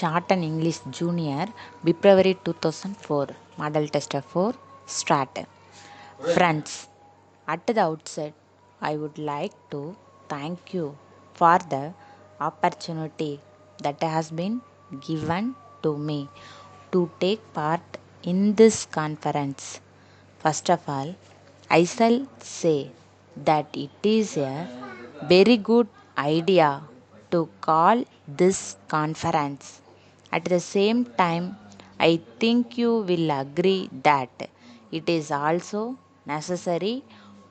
Short and English Junior, February 2004, Model Tester 4, Start. Friends, at the outset, I would like to thank you for the opportunity that has been given to me to take part in this conference. First of all, I shall say that it is a very good idea to call this conference. At the same time, I think you will agree that it is also necessary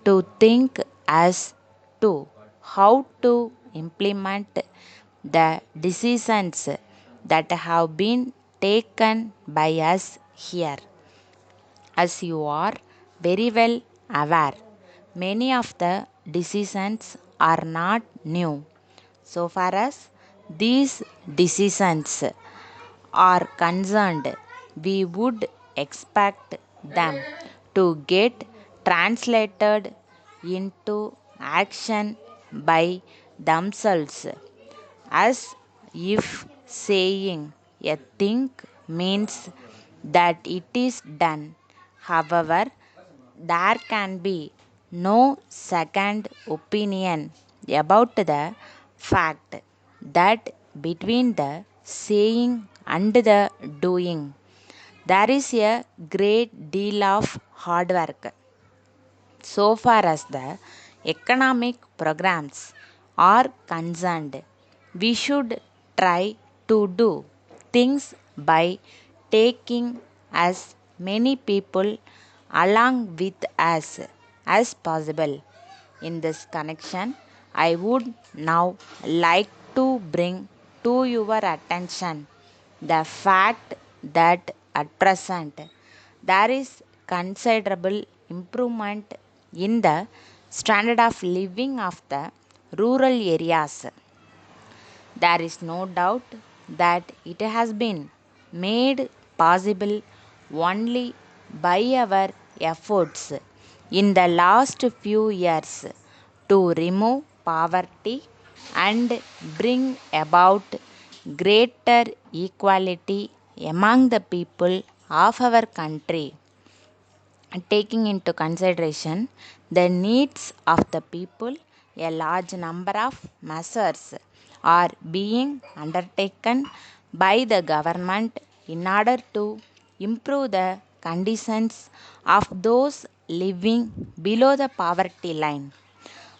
to think as to how to implement the decisions that have been taken by us here. As you are very well aware, many of the decisions are not new. So far as these decisions are concerned, we would expect them to get translated into action by themselves, as if saying a thing means that it is done. However, there can be no second opinion about the fact that between the saying and the doing, there is a great deal of hard work. So far as the economic programs are concerned, we should try to do things by taking as many people along with us as possible. In this connection, I would now like to bring to your attention the fact that at present there is considerable improvement in the standard of living of the rural areas. There is no doubt that it has been made possible only by our efforts in the last few years to remove poverty and bring about greater equality among the people of our country, taking into consideration the needs of the people. A large number of measures are being undertaken by the government in order to improve the conditions of those living below the poverty line.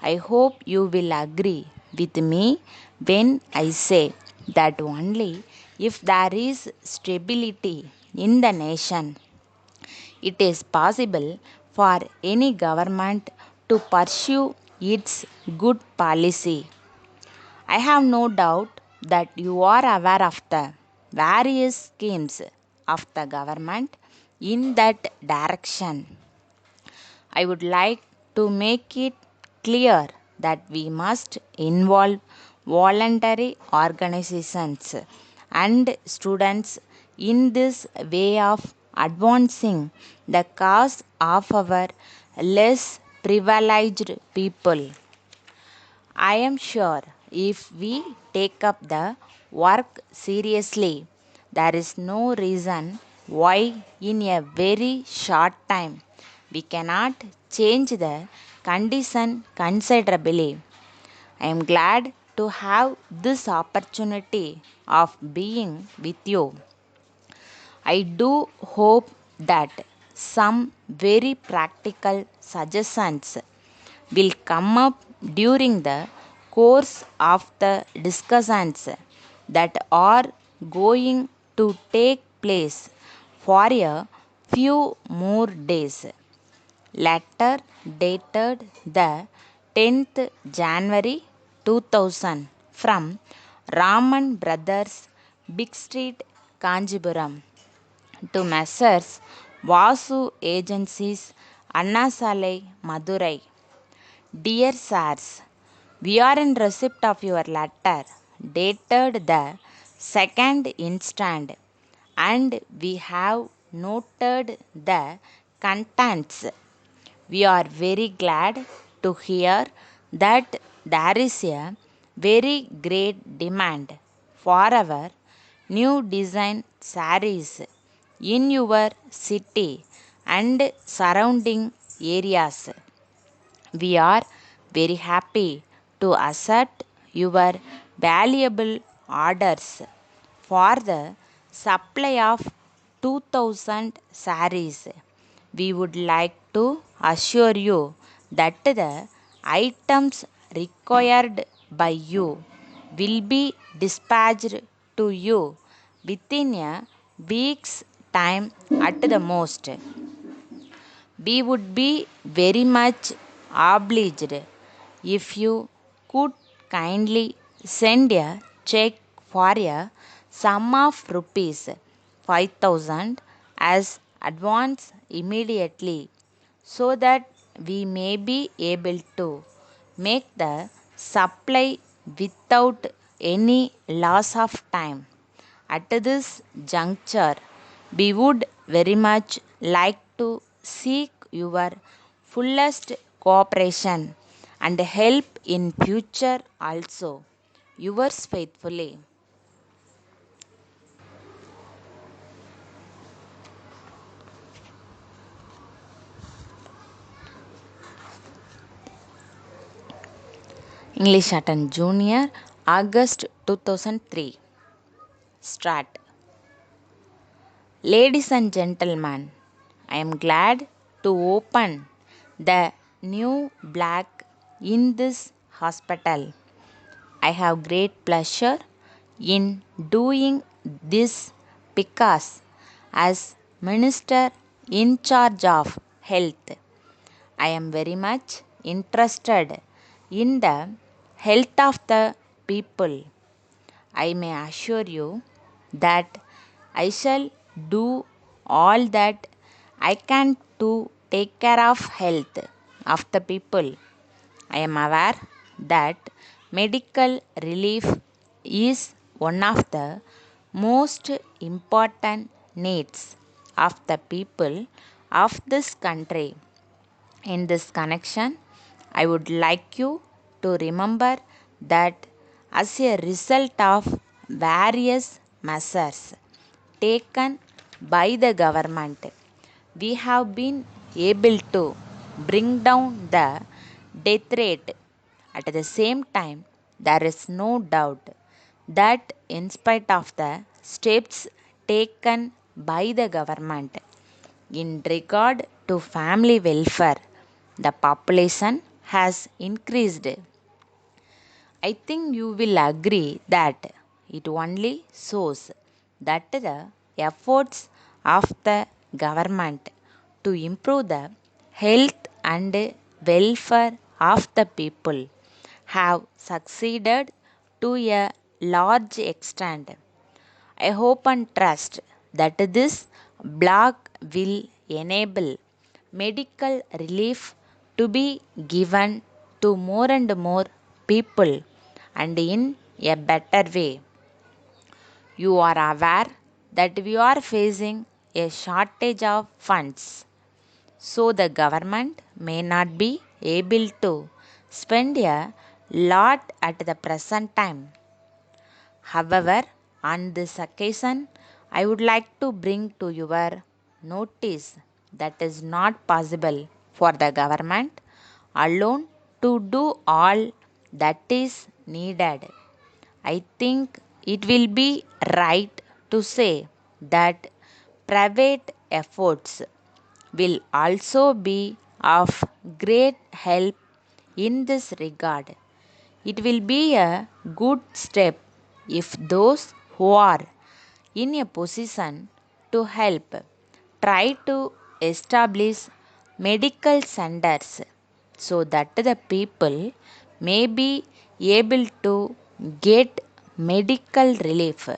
I hope you will agree with me when I say that only if there is stability in the nation, it is possible for any government to pursue its good policy. I have no doubt that you are aware of the various schemes of the government in that direction. I would like to make it clear that we must involve voluntary organizations and students in this way of advancing the cause of our less privileged people. I am sure if we take up the work seriously, there is no reason why in a very short time we cannot change the condition considerably. I am glad to have this opportunity of being with you. I do hope that some very practical suggestions will come up during the course of the discussions that are going to take place for a few more days. Letter dated the 10th January 2000 from Raman Brothers, Big Street, Kanjipuram, to Messrs. Vasu Agencies, Anna Salai, Madurai. Dear Sirs, we are in receipt of your letter dated the 2nd instant, and we have noted the contents. We are very glad to hear that there is a very great demand for our new design sarees in your city and surrounding areas. We are very happy to accept your valuable orders for the supply of 2000 sarees. We would like to assure you that the items required by you will be dispatched to you within a week's time at the most. We would be very much obliged if you could kindly send a check for a sum of rupees 5000 as advance immediately, so that we may be able to make the supply without any loss of time. At this juncture, we would very much like to seek your fullest cooperation and help in future also. Yours faithfully. English Attorney Junior, August 2003. Start. Ladies and gentlemen, I am glad to open the new black in this hospital. I have great pleasure in doing this because, as Minister in charge of health, I am very much interested in the health of the people. I may assure you that I shall do all that I can to take care of health of the people. I am aware that medical relief is one of the most important needs of the people of this country. In this connection, I would like you to remember that as a result of various measures taken by the government, we have been able to bring down the death rate. At the same time, there is no doubt that in spite of the steps taken by the government in regard to family welfare, the population has increased. I think you will agree that it only shows that the efforts of the government to improve the health and welfare of the people have succeeded to a large extent. I hope and trust that this block will enable medical relief to be given to more and more people and in a better way. You are aware that we are facing a shortage of funds, so the government may not be able to spend a lot at the present time. However, on this occasion, I would like to bring to your notice that it is not possible for the government alone to do all that is needed. I think it will be right to say that private efforts will also be of great help in this regard. It will be a good step if those who are in a position to help try to establish medical centers so that the people may be able to get medical relief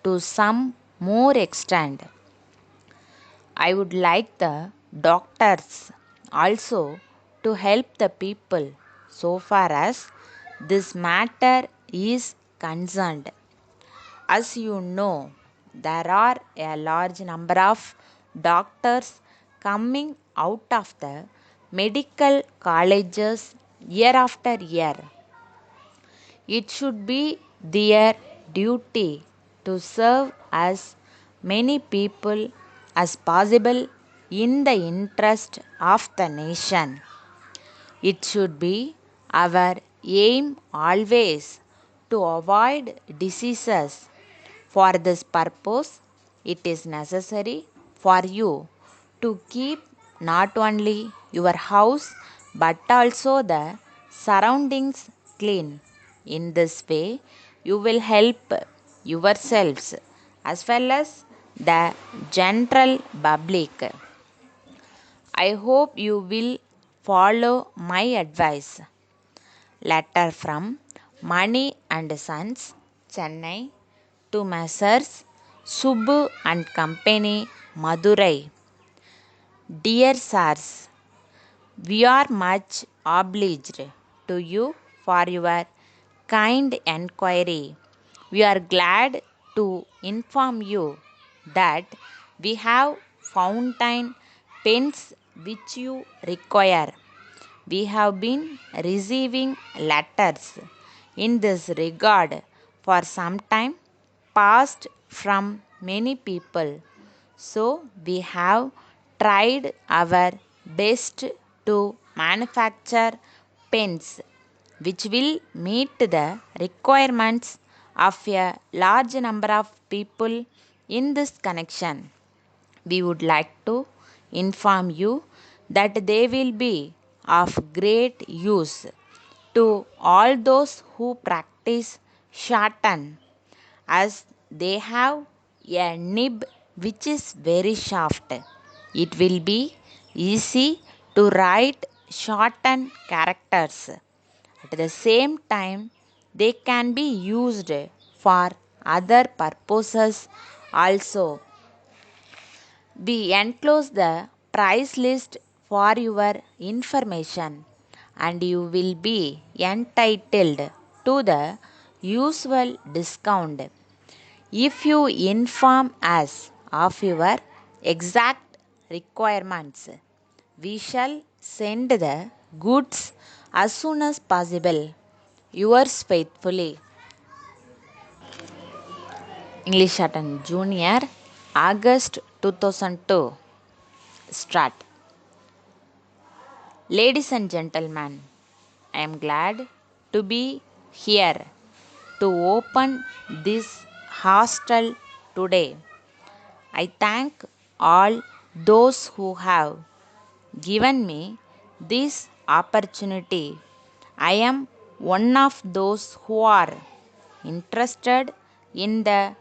to some more extent. I would like the doctors also to help the people so far as this matter is concerned. As you know, there are a large number of doctors coming out of the medical colleges year after year. It should be their duty to serve as many people as possible in the interest of the nation. It should be our aim always to avoid diseases. For this purpose, it is necessary for you to keep not only your house but also the surroundings clean. In this way, you will help yourselves as well as the general public. I hope you will follow my advice. Letter from Money and Sons, Chennai to Messrs. Subbu and Company, Madurai. Dear Sirs, we are much obliged to you for your kind enquiry. We are glad to inform you that we have fountain pens which you require. We have been receiving letters in this regard for some time past from many people. So, we have tried our best to manufacture pens which will meet the requirements of a large number of people in this connection. We would like to inform you that they will be of great use to all those who practice shorthand, as they have a nib which is very soft. It will be easy to write shorthand characters. At the same time, they can be used for other purposes also. We enclose the price list for your information, and you will be entitled to the usual discount if you inform us of your exact requirements. We shall send the goods as soon as possible. Yours faithfully. English Shorthand Junior, August 2002. Start. Ladies and gentlemen, I am glad to be here to open this hostel today. I thank all those who have given me this opportunity. I am one of those who are interested in the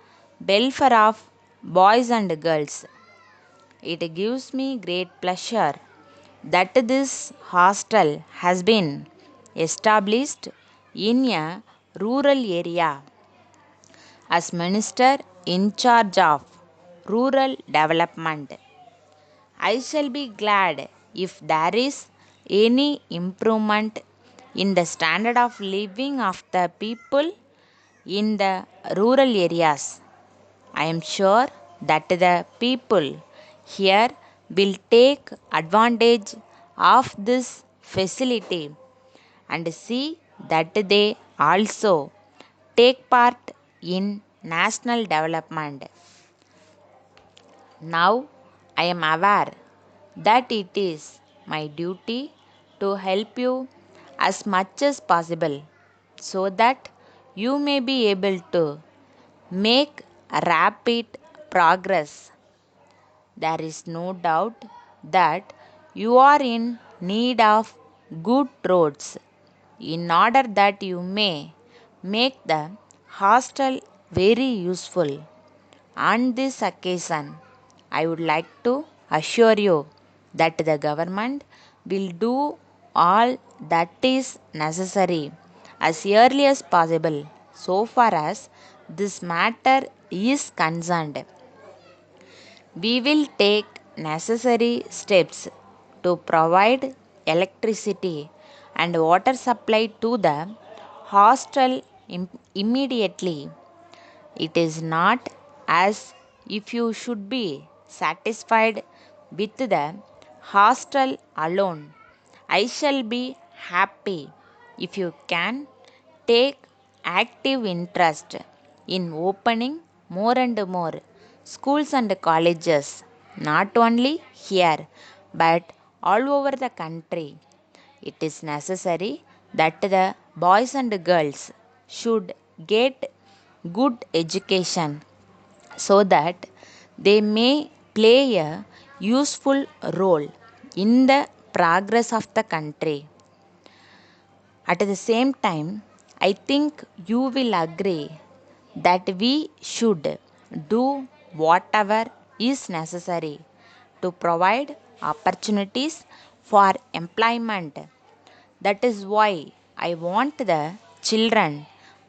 welfare of boys and girls. It gives me great pleasure that this hostel has been established in a rural area. As Minister in charge of rural development, I shall be glad if there is any improvement in the standard of living of the people in the rural areas. I am sure that the people here will take advantage of this facility and see that they also take part in national development. Now I am aware that it is my duty to help you as much as possible so that you may be able to make rapid progress. There is no doubt that you are in need of good roads in order that you may make the hostel very useful. On this occasion, I would like to assure you that the government will do all that is necessary as early as possible so far as this matter is concerned. We will take necessary steps to provide electricity and water supply to the hostel immediately. It is not as if you should be satisfied with the hostel alone. I shall be happy if you can take active interest in opening more and more schools and colleges, not only here but all over the country. It is necessary that the boys and girls should get good education so that they may play a useful role in the progress of the country. At the same time, I think you will agree that we should do whatever is necessary to provide opportunities for employment. That is why I want the children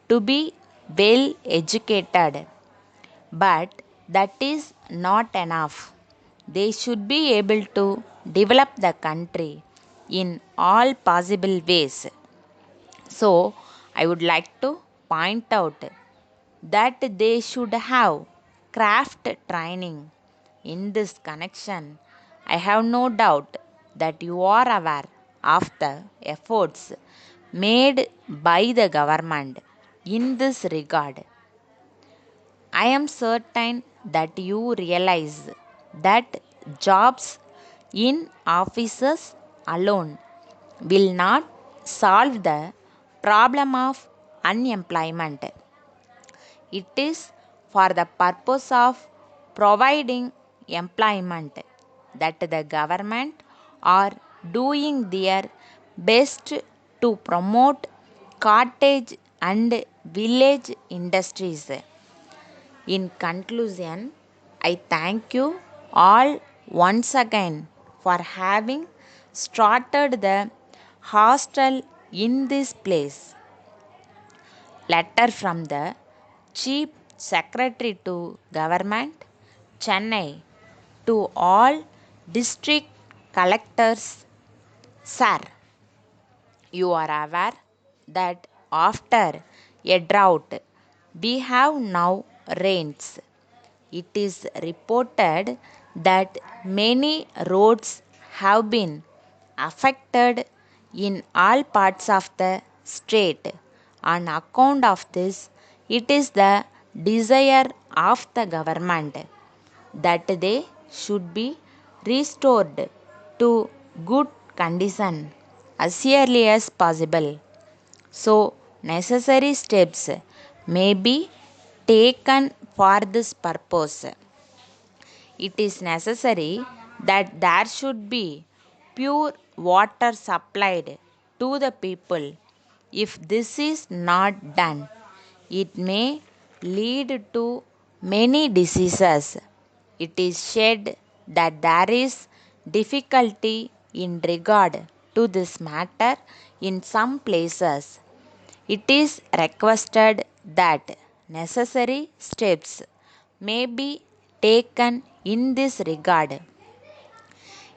to be well educated. But that is not enough. They should be able to develop the country in all possible ways. So, I would like to point out that they should have craft training. In this connection, I have no doubt that you are aware of the efforts made by the government in this regard. I am certain that you realize that jobs in offices alone will not solve the problem of unemployment. It is for the purpose of providing employment that the government are doing their best to promote cottage and village industries. In conclusion, I thank you all once again for having started the hostel in this place. Letter from the Chief Secretary to Government, Chennai, to all district collectors. Sir, you are aware that after a drought, we have now rains. It is reported that many roads have been affected in all parts of the state. On account of this, it is the desire of the government that they should be restored to good condition as early as possible. So, necessary steps may be taken for this purpose. It is necessary that there should be pure water supplied to the people. If this is not done, it may lead to many diseases. It is said that there is difficulty in regard to this matter in some places. It is requested that necessary steps may be taken in this regard.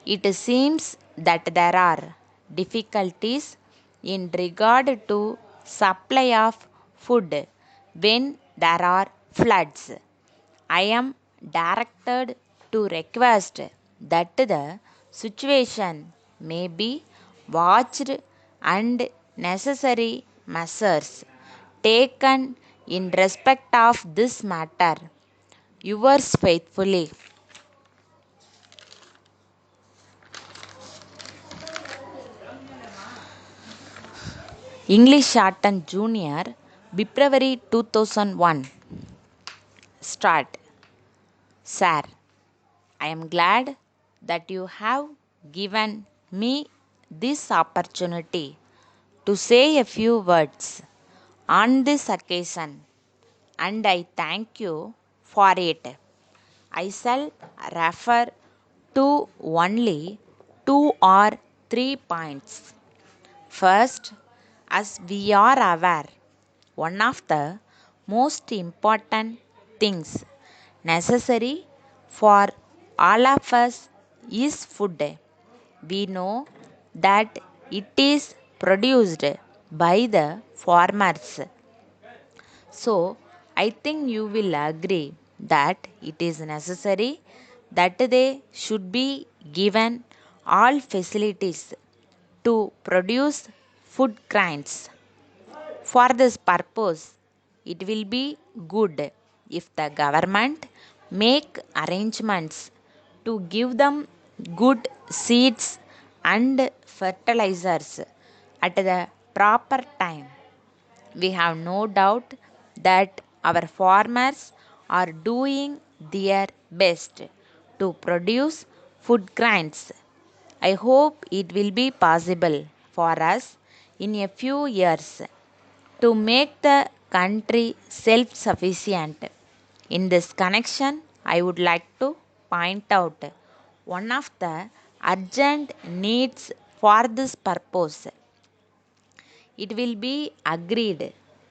It seems that there are difficulties in regard to supply of food when there are floods. I am directed to request that the situation may be watched and necessary measures taken in respect of this matter. Yours faithfully, English Shortened Junior, February 2001. Start. Sir, I am glad that you have given me this opportunity to say a few words on this occasion, and I thank you for it. I shall refer to only two or three points. First, as we are aware, one of the most important things necessary for all of us is food. We know that it is produced by the farmers. So, I think you will agree that it is necessary that they should be given all facilities to produce food grains. For this purpose, it will be good if the government make arrangements to give them good seeds and fertilizers at the proper time. We have no doubt that our farmers are doing their best to produce food grains. I hope it will be possible for us in a few years to make the country self sufficient. In this connection, I would like to point out one of the urgent needs for this purpose. It will be agreed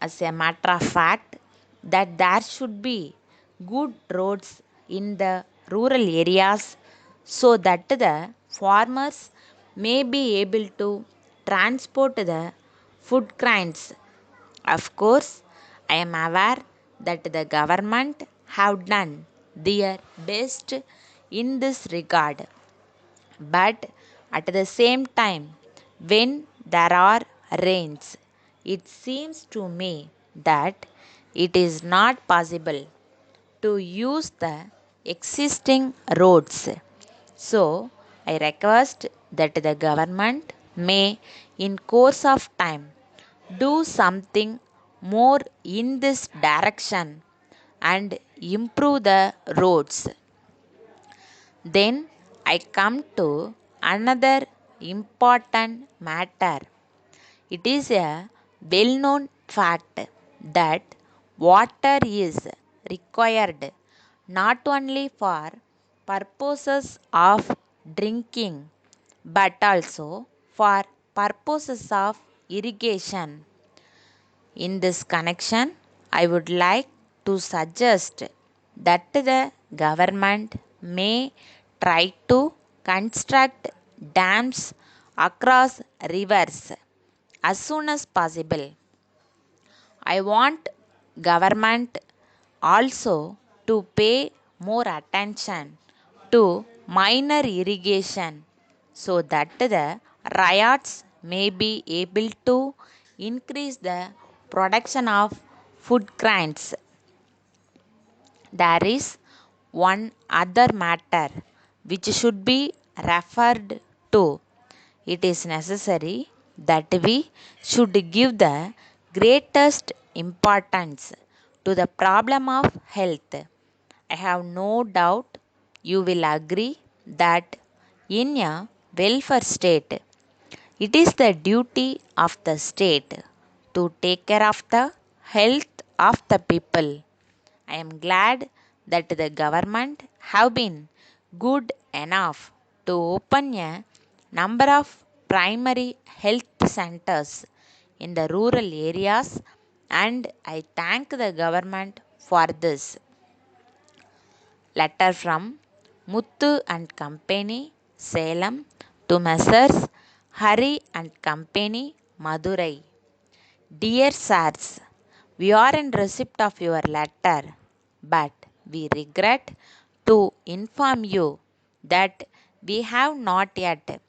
as a matter of fact that there should be good roads in the rural areas so that the farmers may be able to transport the food grains. Of course, I am aware that the government have done their best in this regard, but at the same time, when there are rains, it seems to me that it is not possible to use the existing roads. So, I request that the government may, in course of time, do something more in this direction and improve the roads. Then I come to another important matter. It is a well known fact that water is required not only for purposes of drinking but also for purposes of irrigation. In this connection, I would like to suggest that the government may try to construct dams across rivers as soon as possible. I want government also to pay more attention to minor irrigation so that the riots may be able to increase the production of food grains. There is one other matter which should be referred to. It is necessary that we should give the greatest importance to the problem of health. I have no doubt you will agree that in a welfare state, it is the duty of the state to take care of the health of the people. I am glad that the government have been good enough to open a number of primary health centers in the rural areas, and I thank the government for this. Letter from Muthu and Company, Salem to Messrs. Hari and Company, Madurai. Dear sirs, we are in receipt of your letter, but we regret to inform you that we have not yet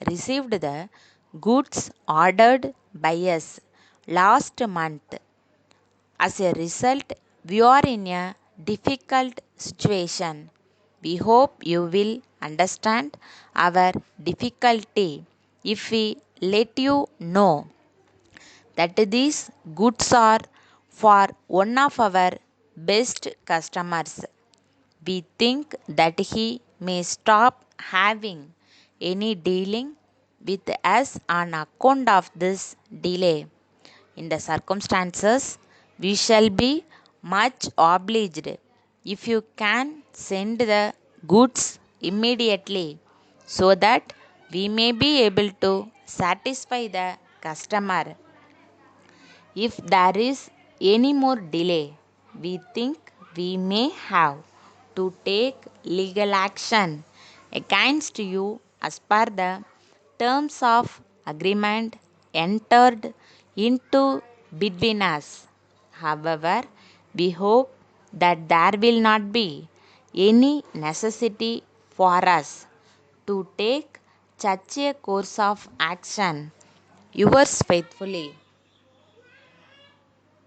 received the goods ordered by us last month. As a result, we are in a difficult situation. We hope you will understand our difficulty if we let you know that these goods are for one of our best customers. We think that he may stop having any dealing with us on account of this delay. In the circumstances, we shall be much obliged if you can send the goods immediately so that we may be able to satisfy the customer. If there is any more delay, we think we may have to take legal action against you as per the terms of agreement entered into between us. However, we hope that there will not be any necessity for us to take such a course of action. Yours faithfully,